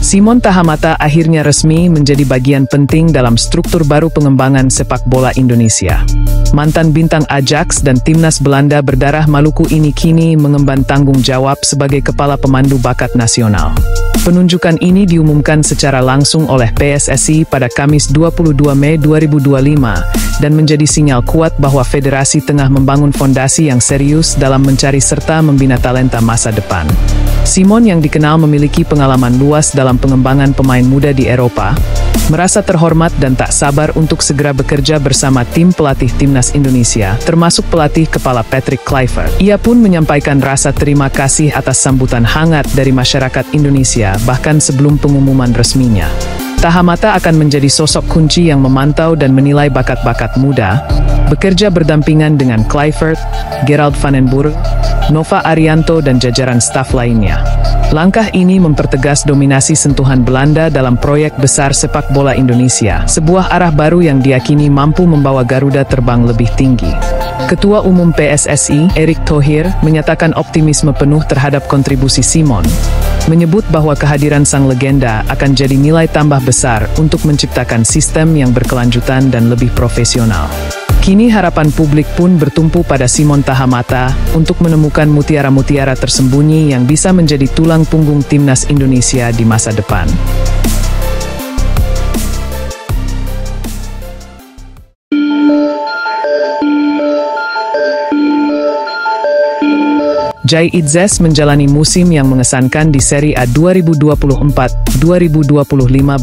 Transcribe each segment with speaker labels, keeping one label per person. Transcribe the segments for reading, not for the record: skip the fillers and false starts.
Speaker 1: Simon Tahamata akhirnya resmi menjadi bagian penting dalam struktur baru pengembangan sepak bola Indonesia. Mantan bintang Ajax dan timnas Belanda berdarah Maluku ini kini mengemban tanggung jawab sebagai kepala pemandu bakat nasional. Penunjukan ini diumumkan secara langsung oleh PSSI pada Kamis 22 Mei 2025 dan menjadi sinyal kuat bahwa federasi tengah membangun fondasi yang serius dalam mencari serta membina talenta masa depan. Simon yang dikenal memiliki pengalaman luas dalam pengembangan pemain muda di Eropa, merasa terhormat dan tak sabar untuk segera bekerja bersama tim pelatih timnas Indonesia, termasuk pelatih kepala Patrick Kluivert. Ia pun menyampaikan rasa terima kasih atas sambutan hangat dari masyarakat Indonesia bahkan sebelum pengumuman resminya. Tahamata akan menjadi sosok kunci yang memantau dan menilai bakat-bakat muda, bekerja berdampingan dengan Kluivert, Gerald van den Burg, Nova Arianto dan jajaran staf lainnya. Langkah ini mempertegas dominasi sentuhan Belanda dalam proyek besar sepak bola Indonesia, sebuah arah baru yang diyakini mampu membawa Garuda terbang lebih tinggi. Ketua Umum PSSI, Erick Thohir, menyatakan optimisme penuh terhadap kontribusi Simon, menyebut bahwa kehadiran sang legenda akan jadi nilai tambah besar untuk menciptakan sistem yang berkelanjutan dan lebih profesional. Kini harapan publik pun bertumpu pada Simon Tahamata untuk menemukan mutiara-mutiara tersembunyi yang bisa menjadi tulang punggung timnas Indonesia di masa depan. Jai Itzes menjalani musim yang mengesankan di Serie A 2024-2025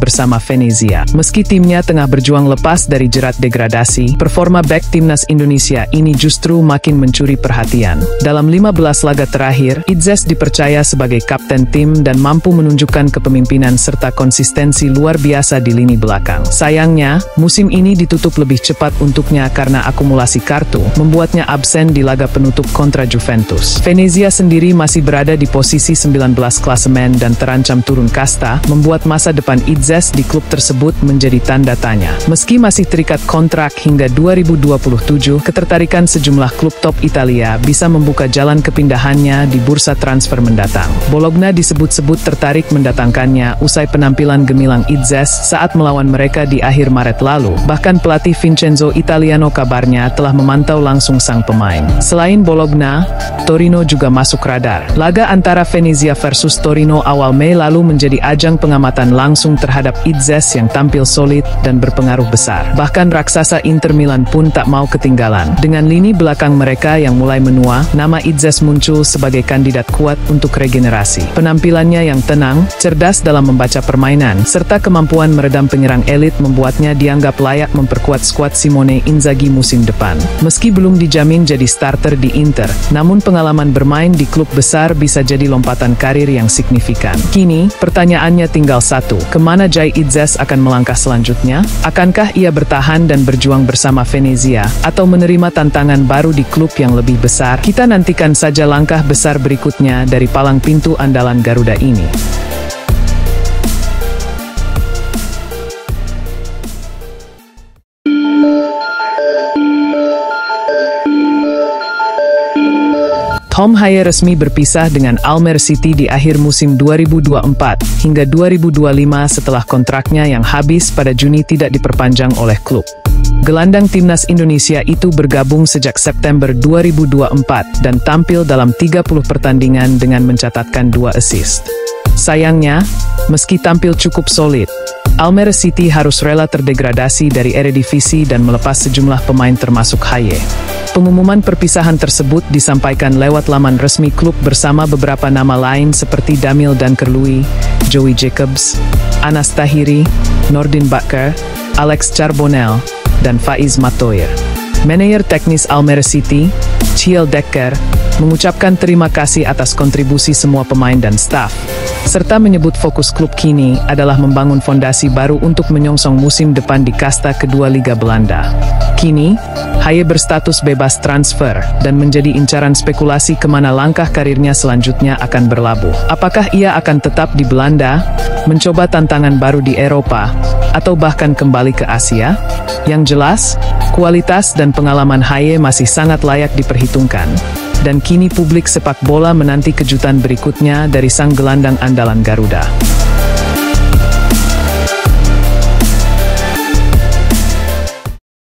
Speaker 1: bersama Venezia. Meski timnya tengah berjuang lepas dari jerat degradasi, performa bek timnas Indonesia ini justru makin mencuri perhatian. Dalam 15 laga terakhir, Itzes dipercaya sebagai kapten tim dan mampu menunjukkan kepemimpinan serta konsistensi luar biasa di lini belakang. Sayangnya, musim ini ditutup lebih cepat untuknya karena akumulasi kartu, membuatnya absen di laga penutup kontra Juventus. Venezia sendiri masih berada di posisi 19 klasemen dan terancam turun kasta, membuat masa depan Itzes di klub tersebut menjadi tanda tanya. Meski masih terikat kontrak hingga 2027, ketertarikan sejumlah klub top Italia bisa membuka jalan kepindahannya di bursa transfer mendatang. Bologna disebut-sebut tertarik mendatangkannya usai penampilan gemilang Itzes saat melawan mereka di akhir Maret lalu. Bahkan pelatih Vincenzo Italiano kabarnya telah memantau langsung sang pemain. Selain Bologna, Torino juga masuk radar. Laga antara Venezia versus Torino awal Mei lalu menjadi ajang pengamatan langsung terhadap Itzes yang tampil solid dan berpengaruh besar. Bahkan raksasa Inter Milan pun tak mau ketinggalan. Dengan lini belakang mereka yang mulai menua, nama Itzes muncul sebagai kandidat kuat untuk regenerasi. Penampilannya yang tenang, cerdas dalam membaca permainan, serta kemampuan meredam penyerang elit membuatnya dianggap layak memperkuat skuad Simone Inzaghi musim depan. Meski belum dijamin jadi starter di Inter, namun pengalaman bermain di klub besar bisa jadi lompatan karir yang signifikan. Kini, pertanyaannya tinggal satu, kemana Jai Itzes akan melangkah selanjutnya? Akankah ia bertahan dan berjuang bersama Venezia, atau menerima tantangan baru di klub yang lebih besar? Kita nantikan saja langkah besar berikutnya dari palang pintu andalan Garuda ini. Tom Haye resmi berpisah dengan Almere City di akhir musim 2024 hingga 2025 setelah kontraknya yang habis pada Juni tidak diperpanjang oleh klub. Gelandang timnas Indonesia itu bergabung sejak September 2024 dan tampil dalam 30 pertandingan dengan mencatatkan 2 assist. Sayangnya, meski tampil cukup solid, Almere City harus rela terdegradasi dari Eredivisie dan melepas sejumlah pemain termasuk Haye. Pengumuman perpisahan tersebut disampaikan lewat laman resmi klub bersama beberapa nama lain seperti Damil Dankerlui, Joey Jacobs, Anas Tahiri, Nordin Bakker, Alex Charbonel, dan Faiz Matoir. Manajer teknis Almere City, Chiel Dekker, mengucapkan terima kasih atas kontribusi semua pemain dan staf, serta menyebut fokus klub kini adalah membangun fondasi baru untuk menyongsong musim depan di kasta kedua Liga Belanda. Kini, Haye berstatus bebas transfer dan menjadi incaran spekulasi kemana langkah karirnya selanjutnya akan berlabuh. Apakah ia akan tetap di Belanda, mencoba tantangan baru di Eropa, atau bahkan kembali ke Asia? Yang jelas, kualitas dan pengalaman Haye masih sangat layak diperhitungkan. Dan kini publik sepak bola menanti kejutan berikutnya dari sang gelandang andalan Garuda.